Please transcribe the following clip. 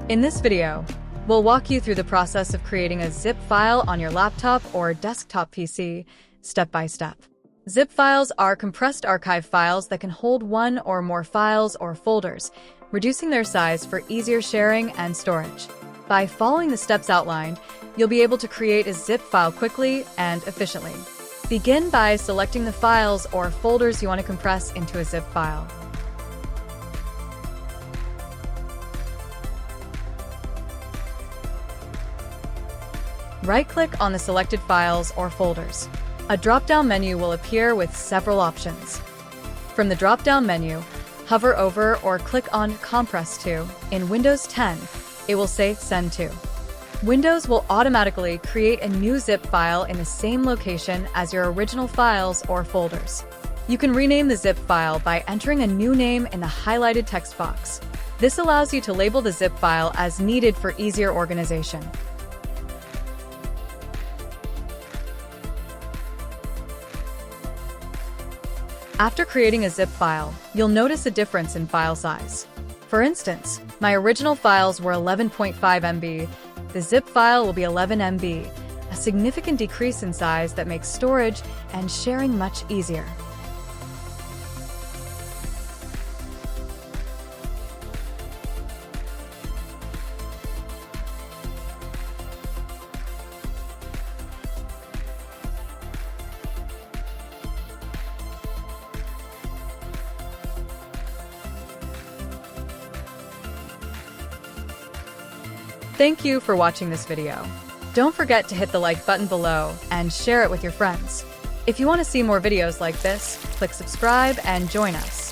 In this video, we'll walk you through the process of creating a zip file on your laptop or desktop PC, step by step. Zip files are compressed archive files that can hold one or more files or folders, reducing their size for easier sharing and storage. By following the steps outlined, you'll be able to create a zip file quickly and efficiently. Begin by selecting the files or folders you want to compress into a zip file. Right-click on the selected files or folders. A drop-down menu will appear with several options. From the drop-down menu, hover over or click on Compress to. In Windows 10, it will say Send to. Windows will automatically create a new zip file in the same location as your original files or folders. You can rename the zip file by entering a new name in the highlighted text box. This allows you to label the zip file as needed for easier organization. After creating a zip file, you'll notice a difference in file size. For instance, my original files were 11.5 MB. The zip file will be 11 MB, a significant decrease in size that makes storage and sharing much easier. Thank you for watching this video. Don't forget to hit the like button below and share it with your friends. If you want to see more videos like this, click subscribe and join us.